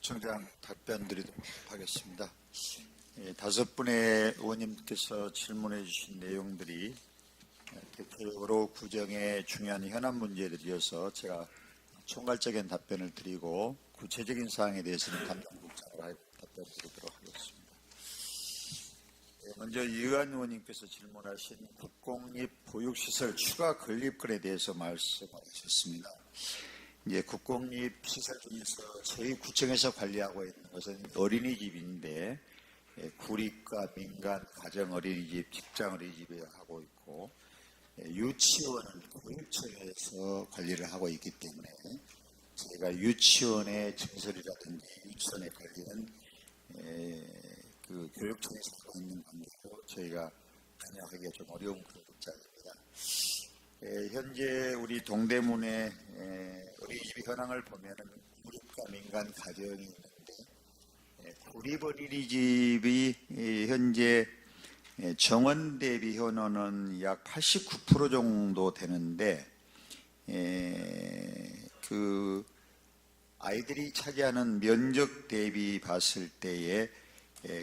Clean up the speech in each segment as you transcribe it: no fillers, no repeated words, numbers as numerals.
부총장 답변 드리도록 하겠습니다. 5분의 의원님께서 질문해 주신 내용들이 대표적으로 구정의 중요한 현안 문제들이어서 제가 총괄적인 답변을 드리고 구체적인 사항에 대해서는 담당국장으로 답변 드리도록 하겠습니다. 먼저 이의한 의원님께서 질문하신 국공립 보육시설 추가 건립건에 대해서 말씀하셨습니다. 이제 국공립시설 중에서 저희 구청에서 관리하고 있는 것은 어린이집인데 구립과 민간, 가정 어린이집, 직장 어린이집에 하고 있고 유치원은 교육청에서 관리를 하고 있기 때문에 저희가 유치원의 증설이라든지 유치원의 관리는 그 교육청에서 하고 있는 관계로 저희가 관여하기가 좀 어려운 그런 입장입니다. 현재 우리 동대문의 어린이집 현황을 보면은 구립과 민간 가정이 있는데 구립 어린이집이 현재 정원 대비 현원은 약 89% 정도 되는데 그 아이들이 차지하는 면적 대비 봤을 때에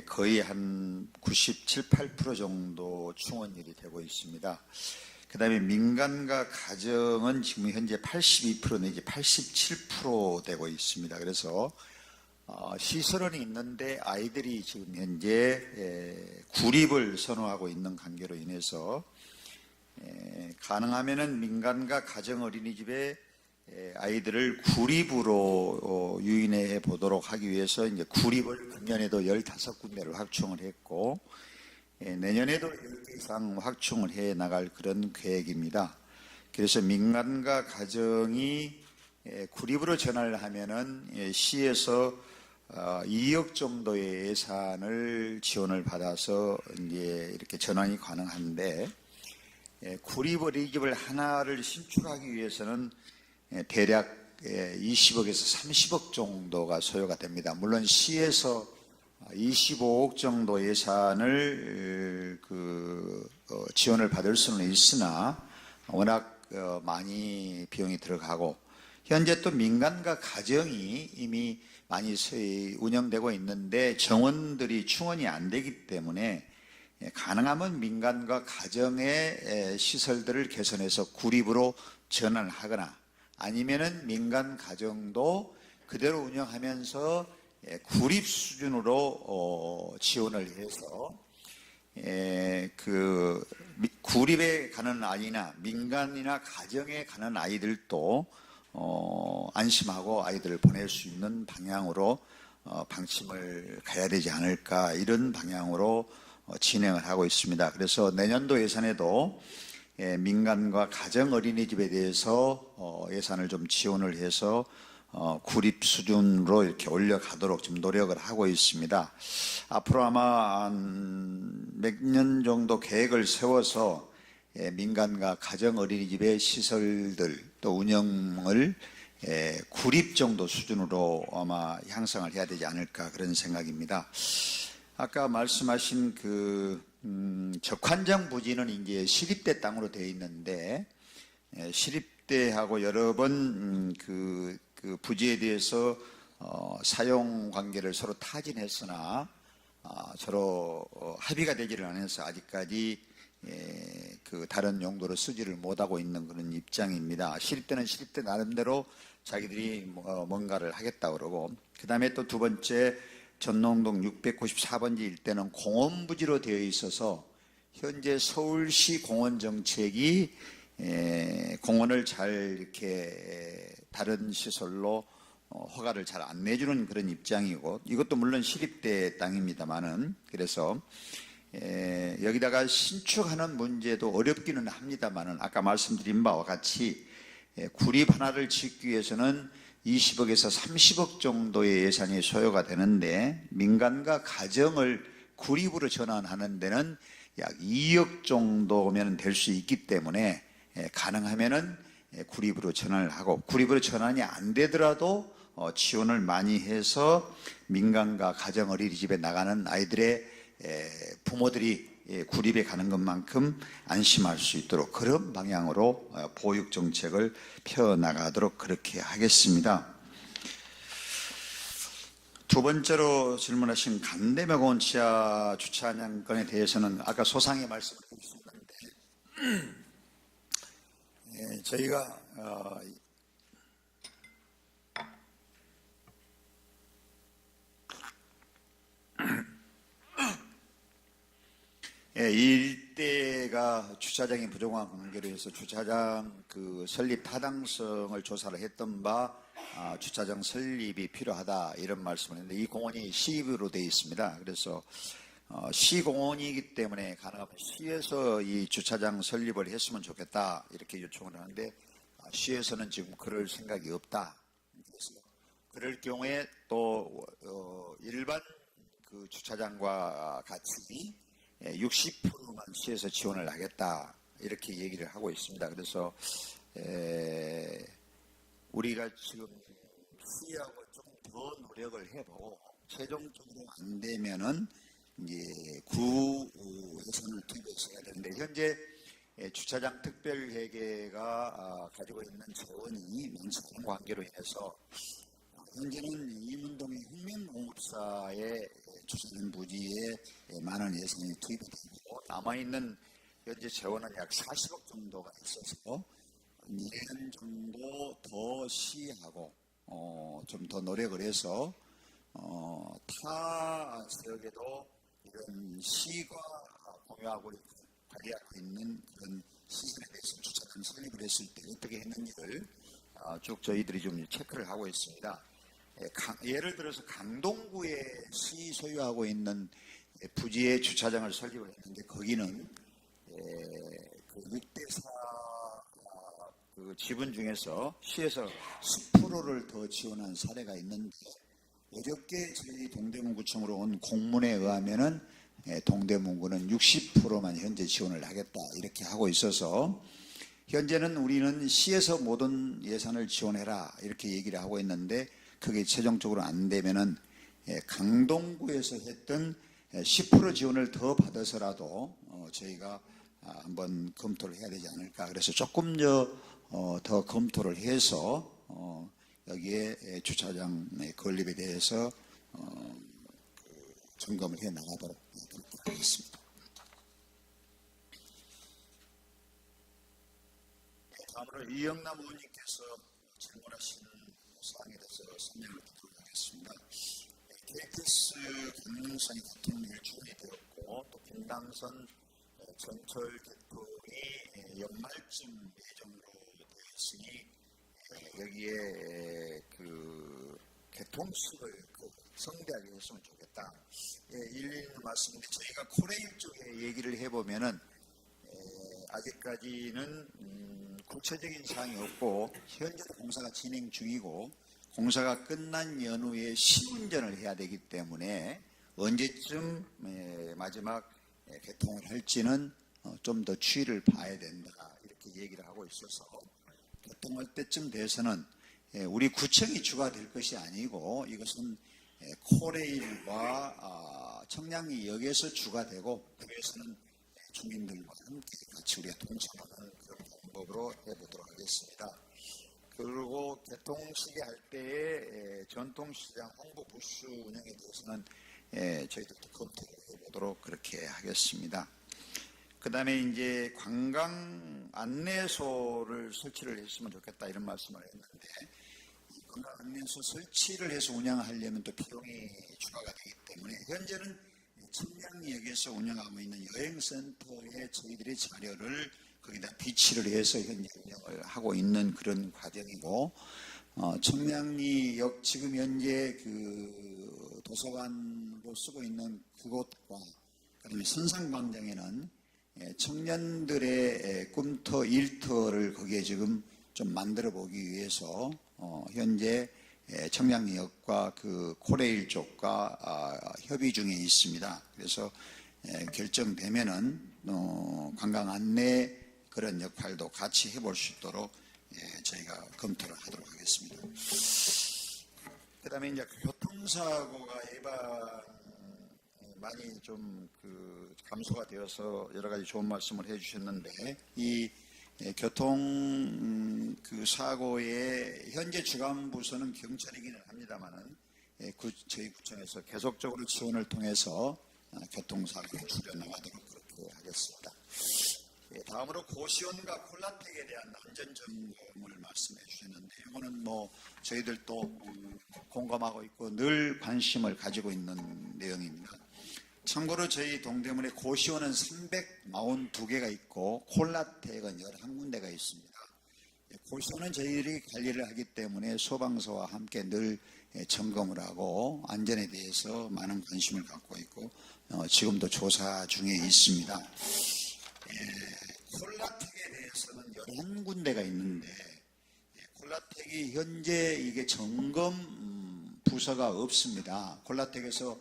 거의 한 97, 8% 정도 충원율이 되고 있습니다. 그 다음에 민간과 가정은 지금 현재 82% 내지 87% 되고 있습니다. 그래서 시설은 있는데 아이들이 지금 현재 구립을 선호하고 있는 관계로 인해서 가능하면은 민간과 가정 어린이집에 아이들을 구립으로 유인해 보도록 하기 위해서 이제 구립을 금년에도 15군데를 확충을 했고 내년에도 10개 이상 확충을 해 나갈 그런 계획입니다. 그래서 민간과 가정이 구립으로 전환을 하면은 시에서 2억 정도의 예산을 지원을 받아서 이제 이렇게 전환이 가능한데 구립 어린이집을 하나를 신축하기 위해서는 대략 20억에서 30억 정도가 소요가 됩니다. 물론 시에서 25억 정도 예산을 지원을 받을 수는 있으나 워낙 많이 비용이 들어가고 현재 또 민간과 가정이 이미 많이 운영되고 있는데 정원들이 충원이 안 되기 때문에 가능하면 민간과 가정의 시설들을 개선해서 구립으로 전환을 하거나 아니면은 민간 가정도 그대로 운영하면서 구립 수준으로 지원을 해서 그 구립에 가는 아이나 민간이나 가정에 가는 아이들도 안심하고 아이들을 보낼 수 있는 방향으로 방침을 가야 되지 않을까 이런 방향으로 진행을 하고 있습니다. 그래서 내년도 예산에도 민간과 가정 어린이집에 대해서 예산을 좀 지원을 해서 구립 수준으로 이렇게 올려가도록 좀 노력을 하고 있습니다. 앞으로 아마 몇 년 정도 계획을 세워서 민간과 가정 어린이집의 시설들 또 운영을 구립 정도 수준으로 아마 향상을 해야 되지 않을까 그런 생각입니다. 아까 말씀하신 적환장 부지는 이제 시립대 땅으로 되어 있는데 시립대하고 여러 번 그 부지에 대해서 사용 관계를 서로 타진했으나 서로 합의가 되지를 않아서 아직까지 그 다른 용도로 쓰지를 못하고 있는 그런 입장입니다. 시립대는 시립대 나름대로 자기들이 뭔가를 하겠다 그러고 그 다음에 또 두 번째 전농동 694번지 일대는 공원부지로 되어 있어서 현재 서울시 공원 정책이 공원을 잘 이렇게 다른 시설로 허가를 잘 안 내주는 그런 입장이고 이것도 물론 시립대 땅입니다만은 그래서 여기다가 신축하는 문제도 어렵기는 합니다만은 아까 말씀드린 바와 같이 구립 하나를 짓기 위해서는 20억에서 30억 정도의 예산이 소요가 되는데 민간과 가정을 구립으로 전환하는 데는 약 2억 정도면 될 수 있기 때문에 가능하면은 구립으로 전환을 하고 구립으로 전환이 안 되더라도 지원을 많이 해서 민간과 가정 어린이집에 나가는 아이들의 부모들이 구립에 가는 것만큼 안심할 수 있도록 그런 방향으로 보육 정책을 펴나가도록 그렇게 하겠습니다. 두 번째로 질문하신 간대명원 지하 주차장 건에 대해서는 아까 소상히 말씀을 드렸었는데 저희가 이 일대가 주차장이 부족한 관계로 해서 주차장 그 설립 타당성을 조사를 했던 바 주차장 설립이 필요하다 이런 말씀을 했는데 이 공원이 시입으로 되어 있습니다. 그래서 시공원이기 때문에 가능하면 시에서 이 주차장 설립을 했으면 좋겠다 이렇게 요청을 하는데 시에서는 지금 그럴 생각이 없다. 그래서 그럴 경우에 또 일반 그 주차장과 같이 60%만 시에서 지원을 하겠다 이렇게 얘기를 하고 있습니다. 그래서 우리가 지금 시하고 좀 더 노력을 해보고 최종적으로 안 되면은 이제 구 예산을 투입해서 해야 되는데 현재 주차장 특별회계가 가지고 있는 재원이 많지 않은 관계로 인해서 현재는 이문동의 흑면공업사의 주차장 부지에 많은 예산이 투입이 되고 남아있는 현재 재원은 약 40억 정도가 있어서 2년 정도 더 시하고 좀 더 노력을 해서 타 지역에도 이런 시가 공유하고 관리하고 있는 그런 시설에 대해서 주차장 설립을 했을 때 어떻게 했는지를 쭉 저희들이 좀 체크를 하고 있습니다. 예를 들어서 강동구에 시 소유하고 있는 부지에 주차장을 설립을 했는데 거기는 그 6대4 그 지분 중에서 시에서 10%를 더 지원한 사례가 있는데 어저께 저희 동대문구청으로 온 공문에 의하면은 동대문구는 60%만 현재 지원을 하겠다 이렇게 하고 있어서 현재는 우리는 시에서 모든 예산을 지원해라 이렇게 얘기를 하고 있는데 그게 최종적으로 안 되면은 강동구에서 했던 10% 지원을 더 받아서라도 저희가 한번 검토를 해야 되지 않을까. 그래서 조금 더 검토를 해서 여기에 주차장 건립에 대해서 점검을 해 나가도록 하겠습니다. 다음으로 이영남 의원님께서 질문하신 사항에 대해서 설명을 드리도록 하겠습니다. KTX 경릉선이 교통일주일이 되었고 또 분당선 전철 개통이 연말쯤 예정으로 되어 있으니 여기에 그 개통식을 성대하게 했으면 좋겠다. 일일이 말씀인데 저희가 코레일 쪽에 얘기를 해보면은 아직까지는 구체적인 사항이 없고 현재도 공사가 진행 중이고 공사가 끝난 연후에 시운전을 해야 되기 때문에 언제쯤 마지막 개통을 할지는 좀 더 추이를 봐야 된다 이렇게 얘기를 하고 있어서 개통할 때쯤 돼서는 우리 구청이 주가 될 것이 아니고 이것은 코레일과 청량리역에서 주가 되고 그래서는 주민들과 함께 같이 우리가 동참하는 그런 방법으로 해보도록 하겠습니다. 그리고 개통시기 할 때의 전통시장 홍보 부스 운영에 대해서는 저희들도 검토를 해보도록 그렇게 하겠습니다. 그 다음에 이제 관광 안내소를 설치를 했으면 좋겠다 이런 말씀을 했는데 관광 안내소 설치를 해서 운영하려면 또 비용이 추가가 되기 때문에 현재는 청량리역에서 운영하고 있는 여행센터에 저희들의 자료를 거기다 비치를 해서 현재 운영을 하고 있는 그런 과정이고 청량리역 지금 현재 그 도서관으로 쓰고 있는 그곳과 그다음에 선상광장에는 청년들의 꿈터 일터를 거기에 지금 좀 만들어 보기 위해서 현재 청량리역과 그 코레일 쪽과 협의 중에 있습니다. 그래서 결정되면은 관광 안내 그런 역할도 같이 해볼 수 있도록 저희가 검토를 하도록 하겠습니다. 그다음에 이제 교통사고가 예방 많이 좀 그 감소가 되어서 여러 가지 좋은 말씀을 해주셨는데 이 교통 그 사고의 현재 주관 부서는 경찰이기는 합니다만은 저희 구청에서 계속적으로 지원을 통해서 교통사고에 줄여나가도록 그렇게 하겠습니다. 다음으로 고시원과 콜라텍에 대한 안전점검을 말씀해 주셨는데, 이거는 저희들도 공감하고 있고 늘 관심을 가지고 있는 내용입니다. 참고로 저희 동대문에 고시원은 342개가 있고 콜라텍은 11군데가 있습니다. 고시원은 저희들이 관리를 하기 때문에 소방서와 함께 늘 점검을 하고 안전에 대해서 많은 관심을 갖고 있고 지금도 조사 중에 있습니다. 콜라텍에 대해서는 11군데가 있는데, 콜라텍이 현재 이게 점검 부서가 없습니다. 콜라텍에서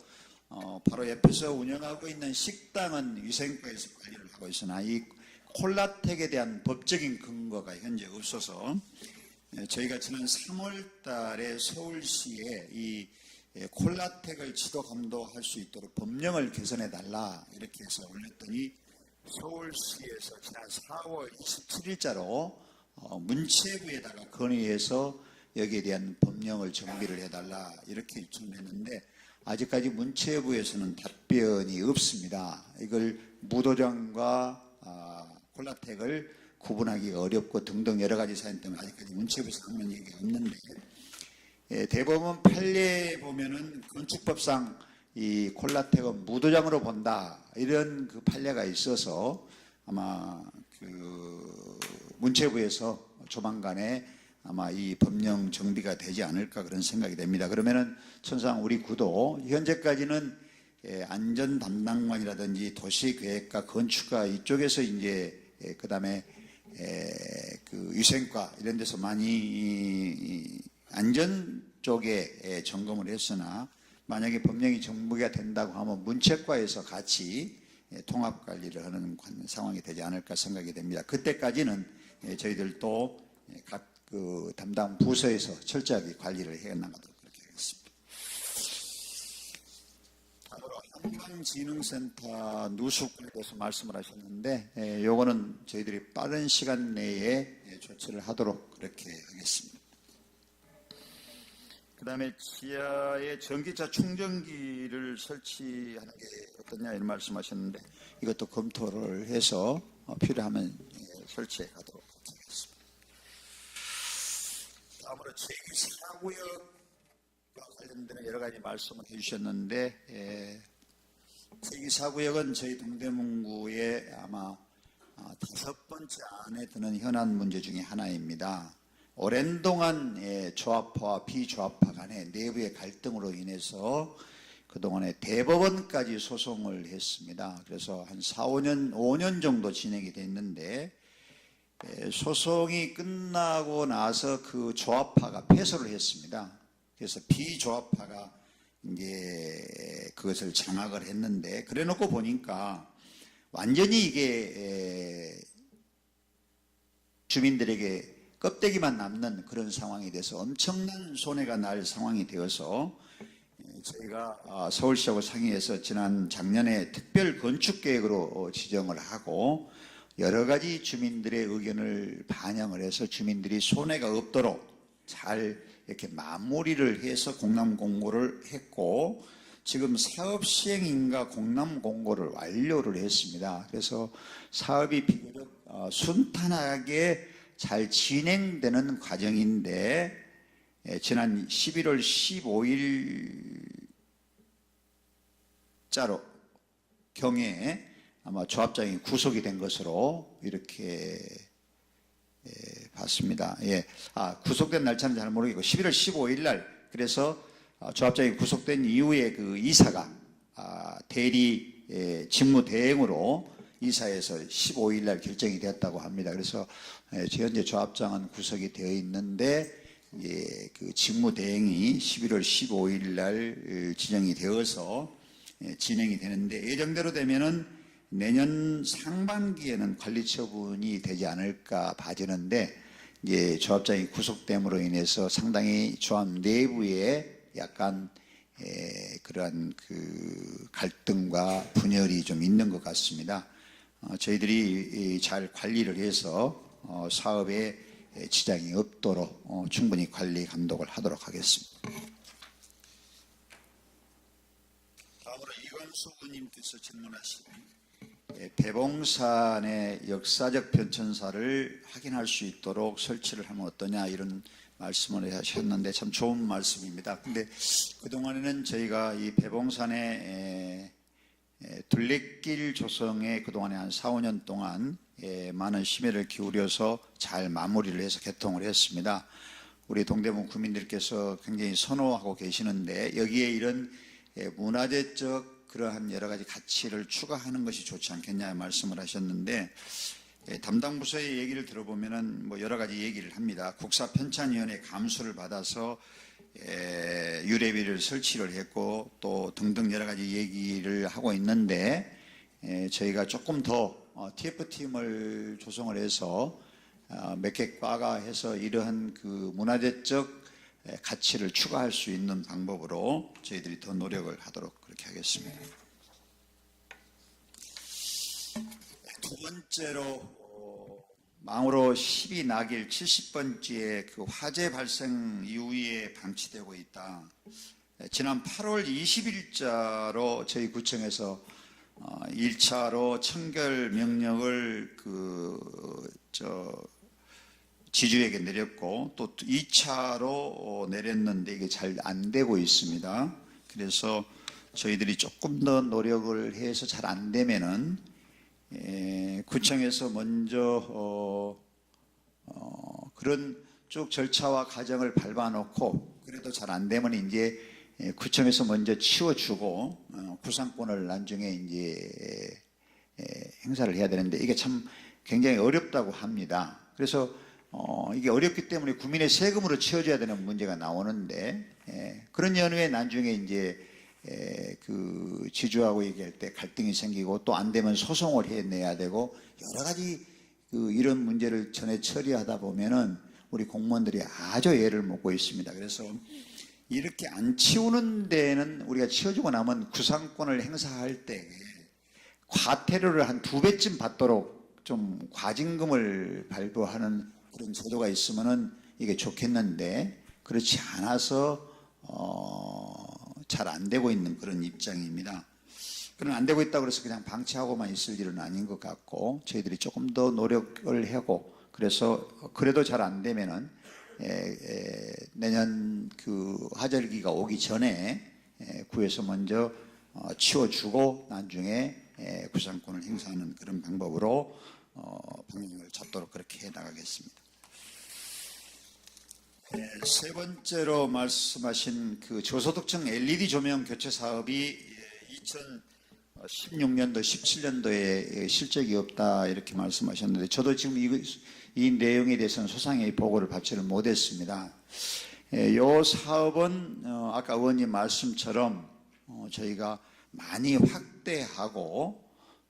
바로 옆에서 운영하고 있는 식당은 위생과에서 관리를 하고 있으나 이 콜라텍에 대한 법적인 근거가 현재 없어서 저희가 지난 3월 달에 서울시에 이 콜라텍을 지도 감독할 수 있도록 법령을 개선해 달라 이렇게 해서 올렸더니, 서울시에서 지난 4월 27일자로 문체부에다가 건의해서 여기에 대한 법령을 정비를 해달라 이렇게 요청을 했는데, 아직까지 문체부에서는 답변이 없습니다. 이걸 무도장과 콜라텍을 구분하기 어렵고 등등 여러 가지 사연 때문에 아직까지 문체부에서 하는 얘기가 없는데, 대법원 판례에 보면은 건축법상 이 콜라텍은 무도장으로 본다 이런 그 판례가 있어서 아마 그 문체부에서 조만간에 아마 이 법령 정비가 되지 않을까 그런 생각이 됩니다. 그러면은 천상 우리 구도 현재까지는 안전 담당관이라든지 도시계획과 건축가 이쪽에서 이제 그다음에 그 위생과 이런 데서 많이 안전 쪽에 점검을 했으나, 만약에 법령이 정비가 된다고 하면 문체과에서 같이 통합 관리를 하는 상황이 되지 않을까 생각이 됩니다. 그때까지는 저희들도 각 그 담당 부서에서 철저하게 관리를 해 나가도록 그렇게 하겠습니다. 다음으로 한강진흥센터 누수에 대해서 말씀을 하셨는데, 요거는 저희들이 빠른 시간 내에 조치를 하도록 그렇게 하겠습니다. 그 다음에 지하에 전기차 충전기를 설치하는 게 어떠냐 이런 말씀하셨는데, 이것도 검토를 해서 필요하면 설치해 가도록 하겠습니다. 다음으로 제2사구역과 관련된 여러 가지 말씀을 해주셨는데, 제2사구역은 저희 동대문구의 아마 5번째 안에 드는 현안 문제 중에 하나입니다. 오랜 동안 조합파와 비조합파 간의 내부의 갈등으로 인해서 그동안에 대법원까지 소송을 했습니다. 그래서 한 5년 정도 진행이 됐는데, 소송이 끝나고 나서 그 조합파가 패소를 했습니다. 그래서 비조합파가 이제 그것을 장악을 했는데, 그래 놓고 보니까 완전히 이게 주민들에게 껍데기만 남는 그런 상황이 돼서 엄청난 손해가 날 상황이 되어서 저희가 서울시하고 상의해서 작년에 특별 건축계획으로 지정을 하고 여러 가지 주민들의 의견을 반영을 해서 주민들이 손해가 없도록 잘 이렇게 마무리를 해서 공람 공고를 했고, 지금 사업 시행인가 공람 공고를 완료를 했습니다. 그래서 사업이 비교적 순탄하게 잘 진행되는 과정인데, 지난 11월 15일자로 경에 아마 조합장이 구속이 된 것으로 이렇게 봤습니다. 구속된 날짜는 잘 모르겠고 11월 15일 날, 그래서 조합장이 구속된 이후에 그 이사가 대리 직무 대행으로 이사에서 15일 날 결정이 되었다고 합니다. 그래서 현재 조합장은 구속이 되어 있는데, 그 직무 대행이 11월 15일 날 지정이 되어서 진행이 되는데, 예정대로 되면은 내년 상반기에는 관리 처분이 되지 않을까 봐지는데, 이제 조합장이 구속됨으로 인해서 상당히 조합 내부에 약간 그러한 그 갈등과 분열이 좀 있는 것 같습니다. 저희들이 잘 관리를 해서 사업에 지장이 없도록 충분히 관리 감독을 하도록 하겠습니다. 다음으로 이광수 의원님께서 질문하신 배봉산의 역사적 변천사를 확인할 수 있도록 설치를 하면 어떠냐 이런 말씀을 하셨는데 참 좋은 말씀입니다. 근데 그동안에는 저희가 이 배봉산의 둘레길 조성에 그동안에 한 4, 5년 동안 많은 심혈을 기울여서 잘 마무리를 해서 개통을 했습니다. 우리 동대문 구민들께서 굉장히 선호하고 계시는데 여기에 이런 문화재적 그러한 여러 가지 가치를 추가하는 것이 좋지 않겠냐 말씀을 하셨는데 담당 부서의 얘기를 들어보면은 뭐 여러 가지 얘기를 합니다. 국사편찬위원회 감수를 받아서 유래비를 설치를 했고 또 등등 여러 가지 얘기를 하고 있는데 저희가 조금 더 TF팀을 조성을 해서 몇 개 과가 해서 이러한 그 문화재적 가치를 추가할 수 있는 방법으로 저희들이 더 노력을 하도록 그렇게 하겠습니다. 두 번째로 망우로 12낙일 70번지에 그 화재 발생 이후에 방치되고 있다. 지난 8월 20일자로 저희 구청에서 1차로 청결 명령을 지주에게 내렸고 또 2차로 내렸는데 이게 잘 안 되고 있습니다. 그래서 저희들이 조금 더 노력을 해서 잘 안 되면은 구청에서 먼저 그런 쭉 절차와 과정을 밟아놓고 그래도 잘 안 되면 이제 구청에서 먼저 치워주고 구상권을 나중에 이제 행사를 해야 되는데 이게 참 굉장히 어렵다고 합니다. 그래서 이게 어렵기 때문에 국민의 세금으로 치워줘야 되는 문제가 나오는데 그런 연후에 나중에 이제 그 지주하고 얘기할 때 갈등이 생기고 또 안 되면 소송을 해내야 되고 여러 가지 이런 문제를 전에 처리하다 보면은 우리 공무원들이 아주 애를 먹고 있습니다. 그래서 이렇게 안 치우는 데는 우리가 치워주고 나면 구상권을 행사할 때 과태료를 한 2배쯤 받도록 좀 과징금을 발부하는 그런 제도가 있으면은 이게 좋겠는데 그렇지 않아서 잘 안 되고 있는 그런 입장입니다. 그런 안 되고 있다고 해서 그냥 방치하고만 있을 일은 아닌 것 같고 저희들이 조금 더 노력을 하고 그래서 그래도 잘 안 되면은 내년 그 하절기가 오기 전에 구에서 먼저 치워주고 나중에 구상권을 행사하는 그런 방법으로 방향을 잡도록 그렇게 해 나가겠습니다. 세 번째로 말씀하신 그 저소득층 LED 조명 교체 사업이 2016년도, 17년도에 실적이 없다 이렇게 말씀하셨는데 저도 지금 이 내용에 대해서는 소상히 보고를 받지를 못했습니다. 이 사업은 아까 의원님 말씀처럼 저희가 많이 확대하고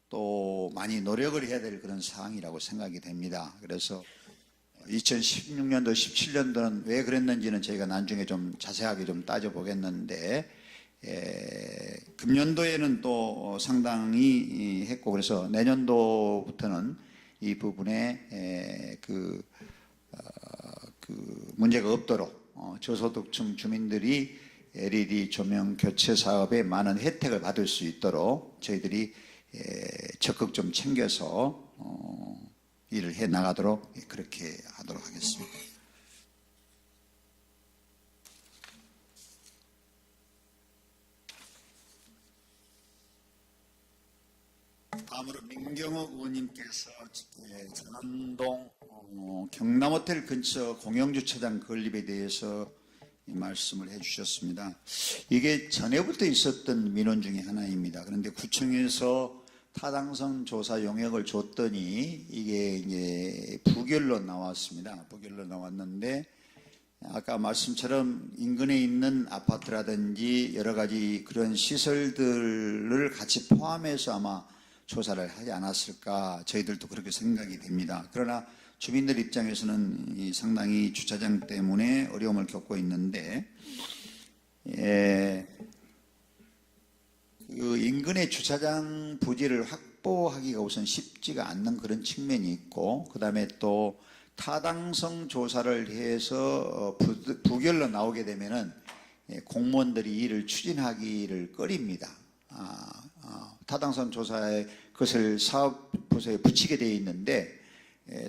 또 많이 노력을 해야 될 그런 사항이라고 생각이 됩니다. 그래서 2016년도, 17년도는 왜 그랬는지는 저희가 나중에 좀 자세하게 좀 따져보겠는데 금년도에는 또 상당히 했고 그래서 내년도부터는 이 부분에 그 문제가 없도록 저소득층 주민들이 LED 조명 교체 사업에 많은 혜택을 받을 수 있도록 저희들이 적극 좀 챙겨서 일을 해 나가도록 그렇게 하도록 하겠습니다. 다음으로 민경욱 의원님께서 전남동 경남호텔 근처 공영주차장 건립에 대해서 말씀을 해주셨습니다. 이게 전에부터 있었던 민원 중에 하나입니다. 그런데 구청에서 타당성 조사 용역을 줬더니 이게 이제 부결로 나왔습니다. 부결로 나왔는데 아까 말씀처럼 인근에 있는 아파트라든지 여러 가지 그런 시설들을 같이 포함해서 아마 조사를 하지 않았을까 저희들도 그렇게 생각이 됩니다. 그러나 주민들 입장에서는 상당히 주차장 때문에 어려움을 겪고 있는데 그 인근의 주차장 부지를 확보하기가 우선 쉽지가 않는 그런 측면이 있고 그 다음에 또 타당성 조사를 해서 부결로 나오게 되면은 공무원들이 일을 추진하기를 꺼립니다. 타당성 조사에 그것을 사업부서에 붙이게 되어 있는데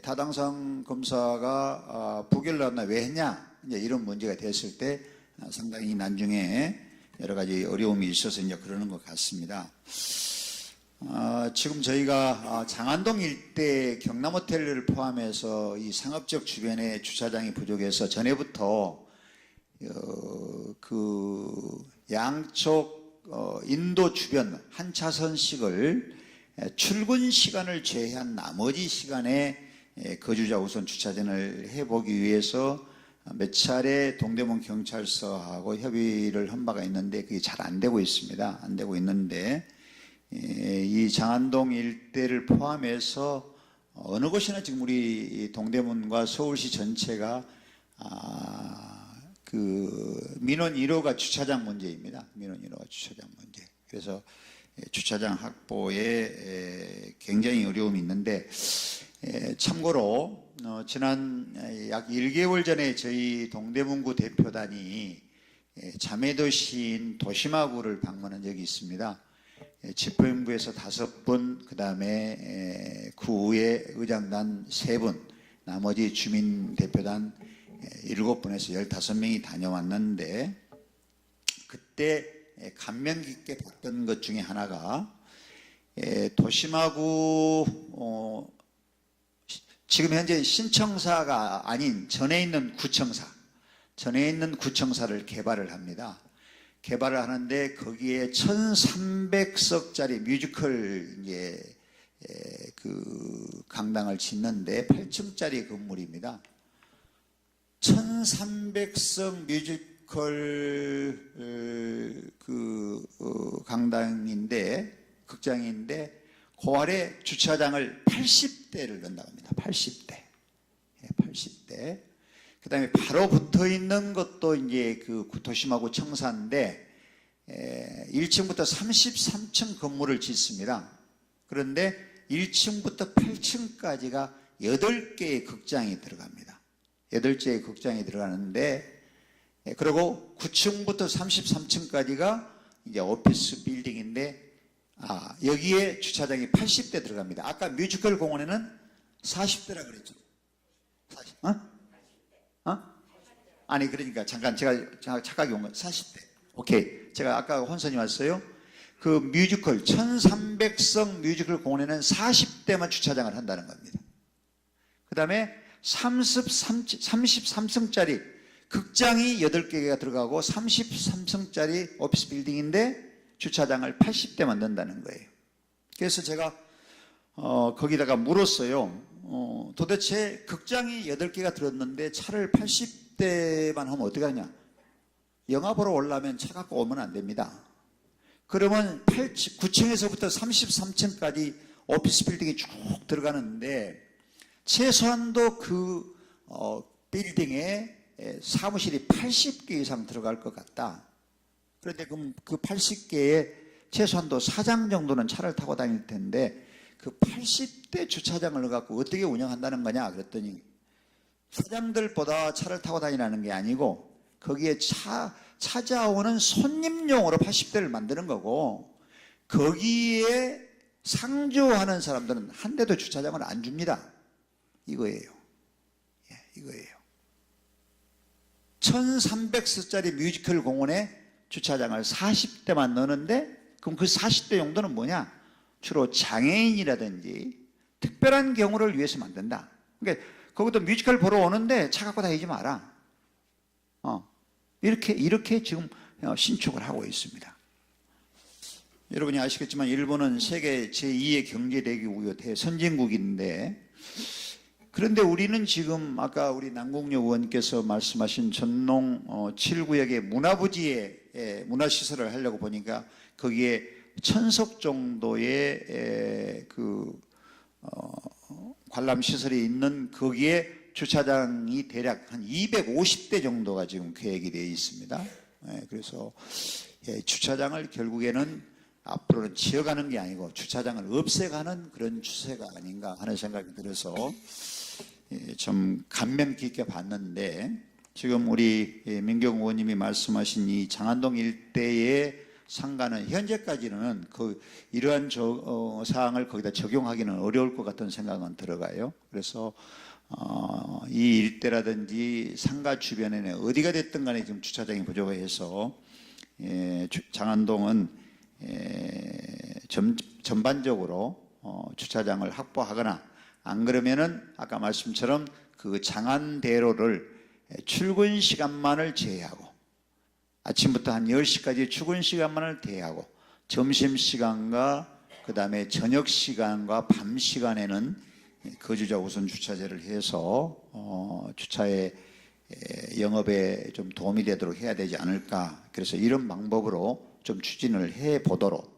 타당성 검사가 부결났나 왜 했냐 이제 이런 문제가 됐을 때 상당히 나중에 여러 가지 어려움이 있어서 이제 그러는 것 같습니다. 지금 저희가 장안동 일대 경남호텔을 포함해서 이 상업적 주변에 주차장이 부족해서 전에부터 그 양쪽 인도 주변 한 차선씩을 출근 시간을 제외한 나머지 시간에 거주자 우선 주차장을 해보기 위해서 몇 차례 동대문 경찰서하고 협의를 한 바가 있는데 그게 잘 안 되고 있습니다. 안 되고 있는데 이 장안동 일대를 포함해서 어느 곳이나 지금 우리 동대문과 서울시 전체가 그 민원 1호가 주차장 문제입니다. 민원 1호가 주차장 문제. 그래서 주차장 확보에 굉장히 어려움이 있는데 참고로 지난 약 1개월 전에 저희 동대문구 대표단이 자매도시인 도시마구를 방문한 적이 있습니다. 집행부에서 5분, 그 다음에 구의 의장단 3분, 나머지 주민 대표단 7분에서 15명이 다녀왔는데 그때 감명 깊게 봤던 것 중에 하나가 도시마구 지금 현재 신청사가 아닌 전에 있는 구청사를 개발을 합니다. 개발을 하는데 거기에 1,300석짜리 뮤지컬 그 강당을 짓는데 8층짜리 건물입니다. 1,300석 뮤지컬 강당인데 극장인데 그 아래 주차장을 80대를 넣는다고 합니다. 80대. 그 다음에 바로 붙어 있는 것도 이제 그 도심하고 청사인데 1층부터 33층 건물을 짓습니다. 그런데 1층부터 8층까지가 8개의 극장이 들어갑니다. 8개의 극장이 들어가는데 그리고 9층부터 33층까지가 이제 오피스 빌딩인데 여기에 주차장이 80대 들어갑니다. 아까 뮤지컬 공원에는 40대라 그랬죠. 40? 아니 그러니까 잠깐 제가 착각이 온 거 40대. 오케이. 제가 아까 혼선이 왔어요. 그 뮤지컬 1,300석 뮤지컬 공원에는 40대만 주차장을 한다는 겁니다. 그 다음에 33층짜리 극장이 8개가 들어가고 33층짜리 오피스 빌딩인데 주차장을 80대만 넣는다는 거예요. 그래서 제가 거기다가 물었어요. 도대체 극장이 8개가 들었는데 차를 80대만 하면 어떻게 하냐? 영화 보러 오려면 차 갖고 오면 안 됩니다. 그러면 9층에서부터 33층까지 오피스 빌딩이 쭉 들어가는데 최소한도 그 빌딩에 사무실이 80개 이상 들어갈 것 같다. 그런데 그럼 그 80개에 최소한도 4장 정도는 차를 타고 다닐 텐데 그 80대 주차장을 갖고 어떻게 운영한다는 거냐 그랬더니 사장들보다 차를 타고 다니라는 게 아니고 거기에 찾아오는 손님용으로 80대를 만드는 거고 거기에 상주하는 사람들은 한 대도 주차장을 안 줍니다. 이거예요. 이거예요. 1,300석짜리 뮤지컬 공원에 주차장을 40대만 넣는데 그럼 그 40대 용도는 뭐냐? 주로 장애인이라든지 특별한 경우를 위해서 만든다. 그러니까 거기도 뮤지컬 보러 오는데 차 갖고 다니지 마라. 이렇게 지금 신축을 하고 있습니다. 여러분이 아시겠지만 일본은 세계 제2의 경제대국이고 대선진국인데 그런데 우리는 지금 아까 우리 남궁여 의원께서 말씀하신 전농 7구역의 문화부지에 문화시설을 하려고 보니까 거기에 1,000석 정도의 관람시설이 있는 거기에 주차장이 대략 한 250대 정도가 지금 계획이 되어 있습니다. 그래서 주차장을 결국에는 앞으로는 지어가는 게 아니고 주차장을 없애가는 그런 추세가 아닌가 하는 생각이 들어서 좀 감명 깊게 봤는데 지금 우리 민경 의원님이 말씀하신 이 장안동 일대의 상가는 현재까지는 이러한 사항을 거기다 적용하기는 어려울 것 같은 생각은 들어가요. 그래서 이 일대라든지 상가 주변에는 어디가 됐든 간에 지금 주차장이 부족해서 장안동은 전반적으로 주차장을 확보하거나, 안 그러면은 아까 말씀처럼 그 장안대로를 출근 시간만을 제외하고, 아침부터 한 10시까지 출근 시간만을 제외하고, 점심시간과 그 다음에 저녁시간과 밤시간에는 거주자 우선 주차제를 해서 주차의 영업에 좀 도움이 되도록 해야 되지 않을까. 그래서 이런 방법으로 좀 추진을 해 보도록,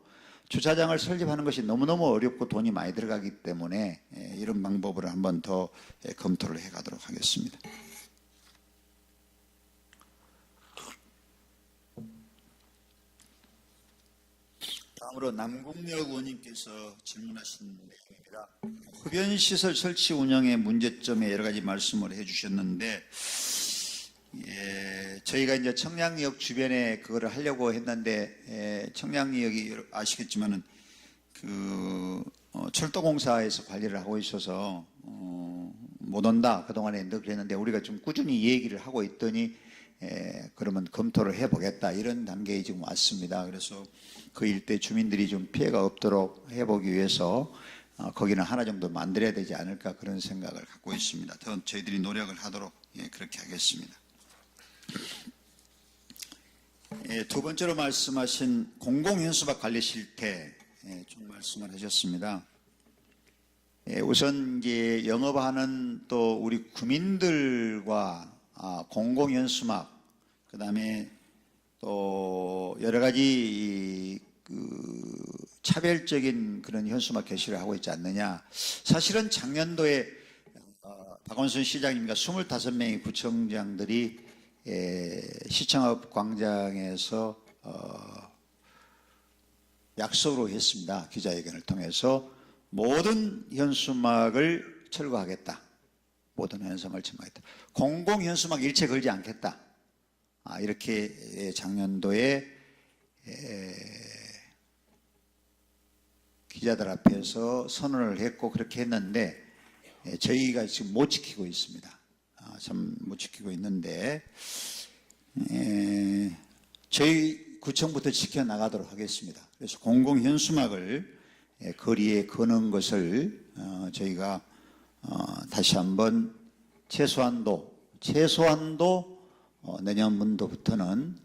주차장을 설립하는 것이 너무너무 어렵고 돈이 많이 들어가기 때문에 이런 방법으로 한번 더 검토를 해 가도록 하겠습니다. 다음으로 남궁혁 의원님께서 질문하신 내용입니다. 흡연시설 설치 운영의 문제점에 여러 가지 말씀을 해주셨는데, 저희가 이제 청량리역 주변에 그거를 하려고 했는데, 청량리역이 아시겠지만은 철도공사에서 관리를 하고 있어서 못 온다 그동안에 늘 그랬는데, 우리가 좀 꾸준히 얘기를 하고 있더니 그러면 검토를 해보겠다 이런 단계에 지금 왔습니다. 그래서 그 일대 주민들이 좀 피해가 없도록 해보기 위해서 거기는 하나 정도 만들어야 되지 않을까, 그런 생각을 갖고 있습니다. 더 저희들이 노력을 하도록 그렇게 하겠습니다. 두 번째로 말씀하신 공공현수막 관리 실태 좀 말씀을 하셨습니다. 우선 이제 영업하는 또 우리 구민들과 공공현수막, 그 다음에 또 여러 가지 차별적인 그런 현수막 게시를 하고 있지 않느냐. 사실은 작년도에 박원순 시장님과 25명의 구청장들이 시청업 광장에서 약속으로 했습니다. 기자회견을 통해서 모든 현수막을 철거하겠다. 모든 현수막을 철거하겠다. 공공현수막 일체 걸지 않겠다. 이렇게 작년도에 기자들 앞에서 선언을 했고 그렇게 했는데, 저희가 지금 못 지키고 있습니다. 참 못 지키고 있는데, 저희 구청부터 지켜나가도록 하겠습니다. 그래서 공공현수막을 거리에 거는 것을 저희가 다시 한번 최소한도 내년도부터는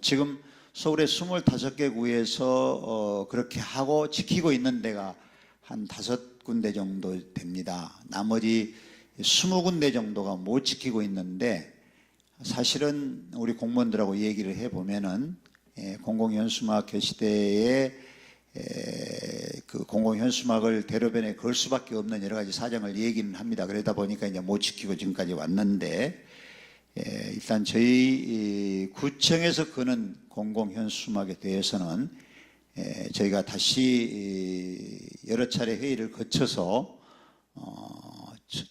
지금 서울의 25개 구에서 그렇게 하고 지키고 있는 데가 한 5군데 정도 됩니다. 나머지 20군데 정도가 못 지키고 있는데, 사실은 우리 공무원들하고 얘기를 해보면은 공공현수막 게시대에 그 공공현수막을 대로변에 걸 수밖에 없는 여러 가지 사정을 얘기는 합니다. 그러다 보니까 이제 못 지키고 지금까지 왔는데, 일단 저희 구청에서 거는 공공현수막에 대해서는 저희가 다시 여러 차례 회의를 거쳐서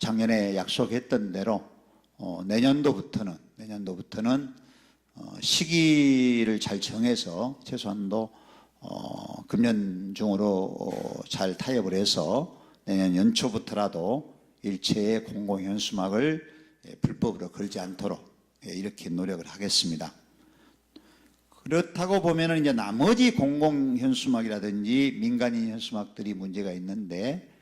작년에 약속했던 대로 내년도부터는 시기를 잘 정해서 최소한도 금년 중으로 잘 타협을 해서 내년 연초부터라도 일체의 공공현수막을 불법으로 걸지 않도록 이렇게 노력을 하겠습니다. 그렇다고 보면은 이제 나머지 공공현수막이라든지 민간인 현수막들이 문제가 있는데,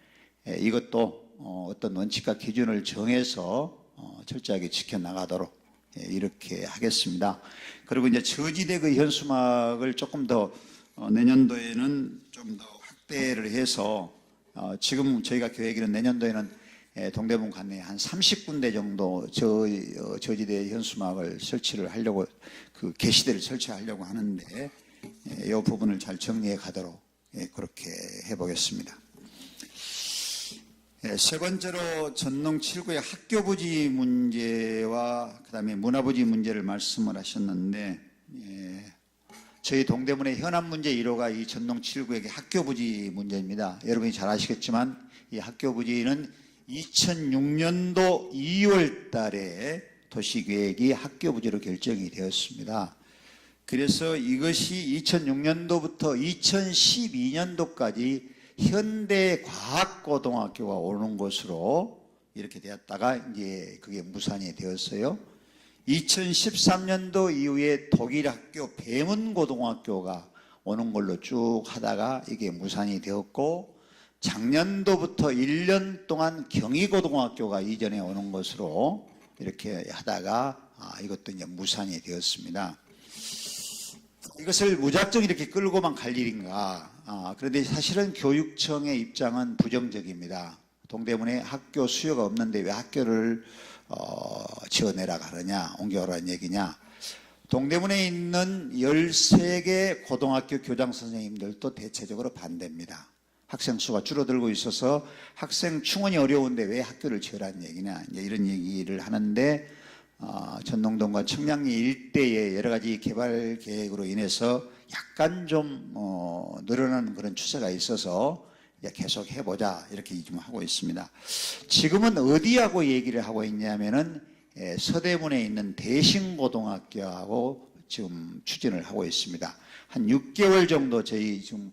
이것도 어떤 원칙과 기준을 정해서 철저하게 지켜나가도록 이렇게 하겠습니다. 그리고 이제 저지대 그 현수막을 조금 더 내년도에는 좀 더 확대를 해서 지금 저희가 계획에는 내년도에는 동대문 관내에 한 30군데 정도 저지대 현수막을 설치를 하려고, 그 게시대를 설치하려고 하는데, 이 부분을 잘 정리해 가도록 그렇게 해보겠습니다. 세 번째로 전농 7구의 학교 부지 문제와 그 다음에 문화부지 문제를 말씀을 하셨는데, 저희 동대문의 현안 문제 1호가 이 전농 7구의 학교 부지 문제입니다. 여러분이 잘 아시겠지만 이 학교 부지는 2006년도 2월 달에 도시계획이 학교 부지로 결정이 되었습니다. 그래서 이것이 2006년도부터 2012년도까지 현대과학고등학교가 오는 것으로 이렇게 되었다가 이제 그게 무산이 되었어요. 2013년도 이후에 독일 학교 배문고등학교가 오는 걸로 쭉 하다가 이게 무산이 되었고, 작년도부터 1년 동안 경희고등학교가 이전에 오는 것으로 이렇게 하다가 이것도 이제 무산이 되었습니다. 이것을 무작정 이렇게 끌고만 갈 일인가? 그런데 사실은 교육청의 입장은 부정적입니다. 동대문에 학교 수요가 없는데 왜 학교를 지어내라 하느냐, 옮겨오라는 얘기냐. 동대문에 있는 13개 고등학교 교장 선생님들도 대체적으로 반대입니다. 학생 수가 줄어들고 있어서 학생 충원이 어려운데 왜 학교를 지으라는 얘기냐, 이제 이런 얘기를 하는데, 전농동과 청량리 일대의 여러 가지 개발 계획으로 인해서 약간 좀 늘어나는 그런 추세가 있어서 계속 해보자 이렇게 지금 하고 있습니다. 지금은 어디하고 얘기를 하고 있냐면은 서대문에 있는 대신고등학교하고 지금 추진을 하고 있습니다. 한 6개월 정도 저희 지금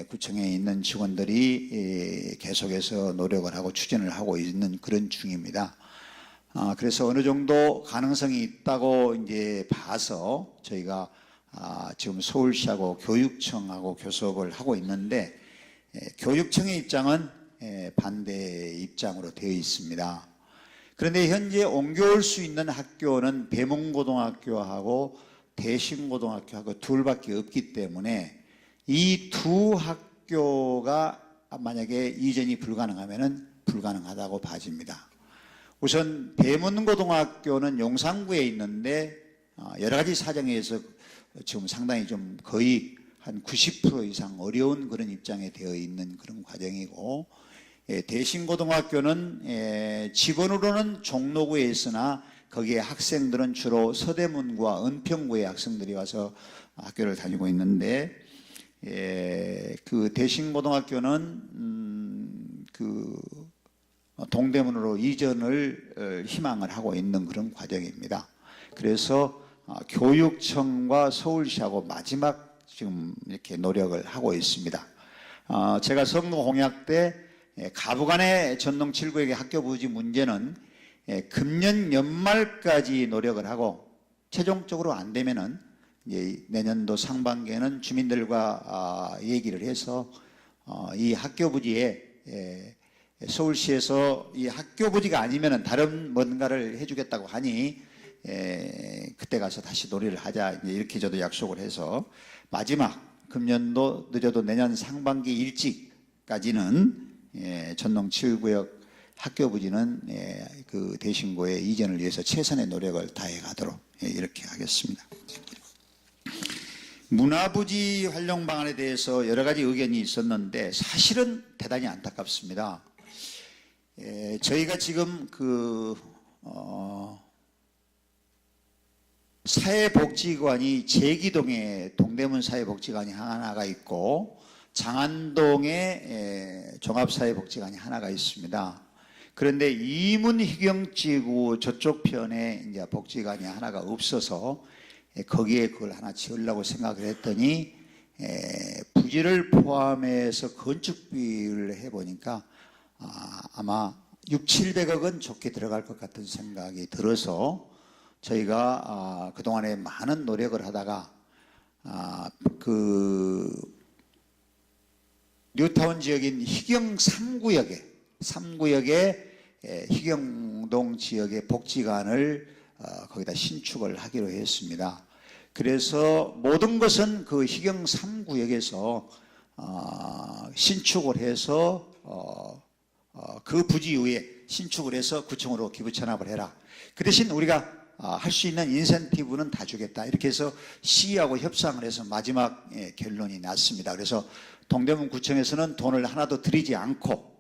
구청에 있는 직원들이 계속해서 노력을 하고 추진을 하고 있는 그런 중입니다. 그래서 어느 정도 가능성이 있다고 이제 봐서 저희가 지금 서울시하고 교육청하고 교섭을 하고 있는데, 교육청의 입장은 반대 입장으로 되어 있습니다. 그런데 현재 옮겨올 수 있는 학교는 배문고등학교하고 대신고등학교하고 둘밖에 없기 때문에 이 두 학교가 만약에 이전이 불가능하면은 불가능하다고 봐집니다. 우선 배문고등학교는 용산구에 있는데 여러 가지 사정에 의해서 지금 상당히 좀 거의 한 90% 이상 어려운 그런 입장에 되어 있는 그런 과정이고, 대신고등학교는 지번으로는 종로구에 있으나 거기에 학생들은 주로 서대문구와 은평구의 학생들이 와서 학교를 다니고 있는데, 그 대신고등학교는 그 동대문으로 이전을 희망을 하고 있는 그런 과정입니다. 그래서 교육청과 서울시하고 마지막 지금 이렇게 노력을 하고 있습니다. 제가 선거 공약 때 가부간의 전농 7구역의 학교 부지 문제는 금년 연말까지 노력을 하고 최종적으로 안 되면은 이제 내년도 상반기에는 주민들과 얘기를 해서 이 학교 부지에 서울시에서 이 학교 부지가 아니면은 다른 뭔가를 해주겠다고 하니 그때 가서 다시 논의를 하자 이렇게 저도 약속을 해서 마지막 금년도 늦어도 내년 상반기 일찍까지는 전농 7구역 학교 부지는 그 대신고의 이전을 위해서 최선의 노력을 다해 가도록 이렇게 하겠습니다. 문화부지 활용 방안에 대해서 여러 가지 의견이 있었는데 사실은 대단히 안타깝습니다. 저희가 지금 사회복지관이 제기동에 동대문 사회복지관이 하나가 있고 장안동에 종합사회복지관이 하나가 있습니다. 그런데 이문희경지구 저쪽 편에 이제 복지관이 하나가 없어서 거기에 그걸 하나 지으려고 생각을 했더니 부지를 포함해서 건축비를 해보니까 아마 600~700억은 좋게 들어갈 것 같은 생각이 들어서 저희가 그동안에 많은 노력을 하다가 그 뉴타운 지역인 희경 3구역에 희경동 지역의 복지관을 거기다 신축을 하기로 했습니다. 그래서 모든 것은 그 희경 3구역에서 신축을 해서 그 부지 위에 신축을 해서 구청으로 기부 전합을 해라. 그 대신 우리가 할 수 있는 인센티브는 다 주겠다. 이렇게 해서 시하고 협상을 해서 마지막 결론이 났습니다. 그래서 동대문 구청에서는 돈을 하나도 들이지 않고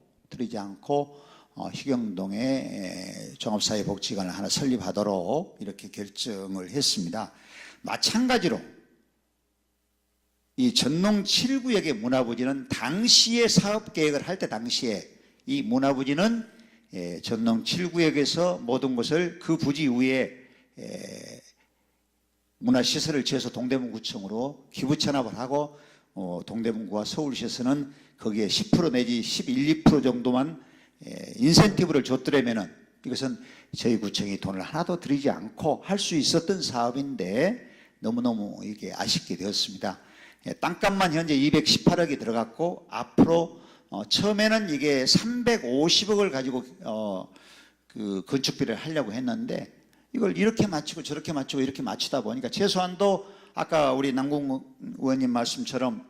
희경동에 종합사회복지관을 하나 설립하도록 이렇게 결정을 했습니다. 마찬가지로 이 전농 7구역의 문화부지는 당시에 사업계획을 할 때 당시에 이 문화부지는 전농 7구역에서 모든 것을 그 부지 위에 문화시설을 지어서 동대문구청으로 기부 체납을 하고 동대문구와 서울시에서는 거기에 10% 내지 11, 2% 정도만 인센티브를 줬더라면은 이것은 저희 구청이 돈을 하나도 들이지 않고 할 수 있었던 사업인데 너무너무 이게 아쉽게 되었습니다. 땅값만 현재 218억이 들어갔고 앞으로 처음에는 이게 350억을 가지고 그 건축비를 하려고 했는데 이걸 이렇게 맞추고 저렇게 맞추고 이렇게 맞추다 보니까 최소한도 아까 우리 남궁 의원님 말씀처럼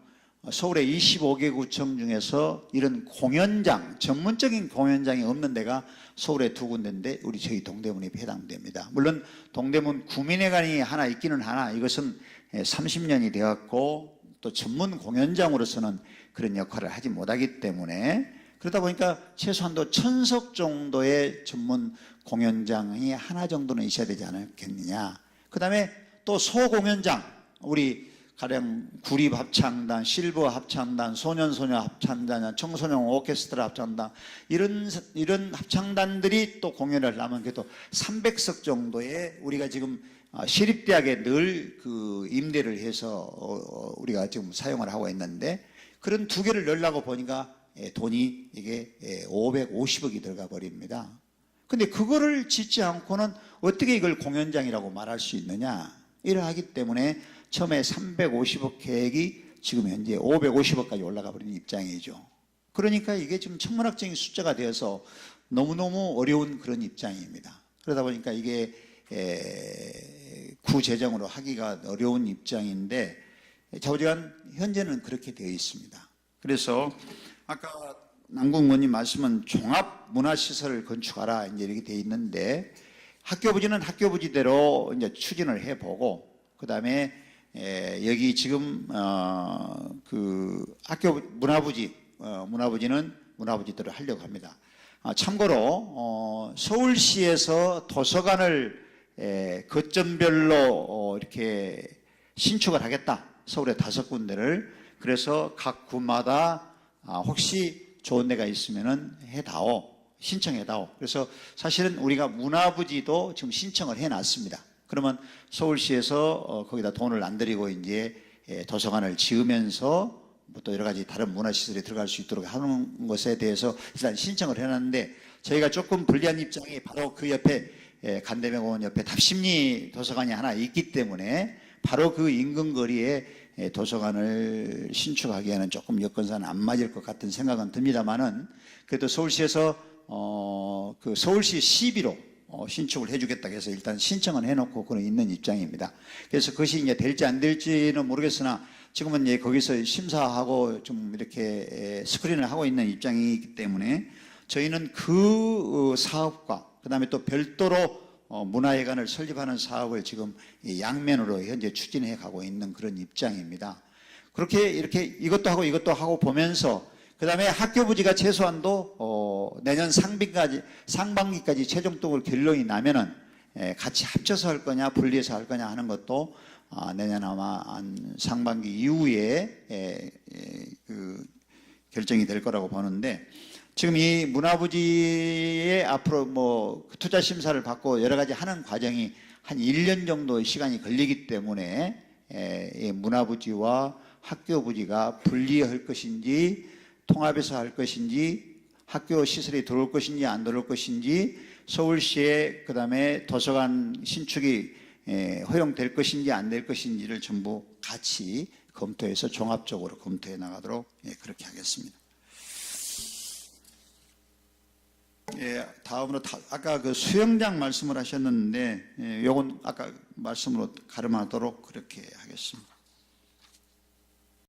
서울의 25개 구청 중에서 이런 공연장, 전문적인 공연장이 없는 데가 서울에 두 군데인데 우리 저희 동대문이 해당됩니다. 물론 동대문 구민회관이 하나 있기는 하나 이것은 30년이 되었고 또 전문 공연장으로서는 그런 역할을 하지 못하기 때문에 그러다 보니까 최소한도 1000석 정도의 전문 공연장이 하나 정도는 있어야 되지 않겠느냐. 그 다음에 또 소공연장, 우리 가령 구립합창단, 실버 합창단, 소년소녀 합창단, 청소년 오케스트라 합창단 이런 합창단들이 또 공연을 하면 그래도 300석 정도의 우리가 지금 시립대학에 늘 그 임대를 해서 우리가 지금 사용을 하고 있는데 그런 두 개를 넣으려고 보니까 돈이 이게 550억이 들어가 버립니다. 근데 그거를 짓지 않고는 어떻게 이걸 공연장이라고 말할 수 있느냐. 이러하기 때문에 처음에 350억 계획이 지금 현재 550억까지 올라가 버린 입장이죠. 그러니까 이게 지금 천문학적인 숫자가 되어서 너무너무 어려운 그런 입장입니다. 그러다 보니까 이게 구재정으로 하기가 어려운 입장인데 좌우지간 현재는 그렇게 되어 있습니다. 그래서 아까 남궁 의원님 말씀은 종합문화시설을 건축하라 이제 이렇게 되어 있는데 학교 부지는 학교 부지대로 이제 추진을 해보고 그 다음에 여기 지금 그 학교 문화부지는 문화부지대로 하려고 합니다. 참고로 서울시에서 도서관을 거점별로 이렇게 신축을 하겠다. 서울에 5군데를. 그래서 각 구마다 혹시 좋은 데가 있으면은 해다오. 신청해다오. 그래서 사실은 우리가 문화부지도 지금 신청을 해놨습니다. 그러면 서울시에서 거기다 돈을 안 들이고 이제 도서관을 지으면서 또 여러 가지 다른 문화시설에 들어갈 수 있도록 하는 것에 대해서 일단 신청을 해놨는데 저희가 조금 불리한 입장이 바로 그 옆에 간대명공원 옆에 답심리 도서관이 하나 있기 때문에 바로 그 인근 거리에 도서관을 신축하기에는 조금 여건상 안 맞을 것 같은 생각은 듭니다만은 그래도 서울시에서 그 서울시 시비로 신축을 해주겠다고 해서 일단 신청은 해놓고 그는 있는 입장입니다. 그래서 그것이 이제 될지 안 될지는 모르겠으나 지금은 이제 거기서 심사하고 좀 이렇게 스크린을 하고 있는 입장이기 때문에 저희는 그 사업과 그 다음에 또 별도로 문화회관을 설립하는 사업을 지금 양면으로 현재 추진해 가고 있는 그런 입장입니다. 그렇게 이렇게 이것도 하고 보면서 그 다음에 학교 부지가 최소한도 내년 상반기까지 최종적으로 결론이 나면은 같이 합쳐서 할 거냐 분리해서 할 거냐 하는 것도 내년 아마 상반기 이후에 그 결정이 될 거라고 보는데 지금 이 문화부지에 앞으로 뭐 투자 심사를 받고 여러 가지 하는 과정이 한 1년 정도 시간이 걸리기 때문에 이 문화부지와 학교부지가 분리할 것인지 통합해서 할 것인지 학교 시설이 들어올 것인지 안 들어올 것인지 서울시에 그다음에 도서관 신축이 허용될 것인지 안 될 것인지를 전부 같이 검토해서 종합적으로 검토해 나가도록 그렇게 하겠습니다. 다음으로 아까 그 수영장 말씀을 하셨는데 요건 아까 말씀으로 가름하도록 그렇게 하겠습니다.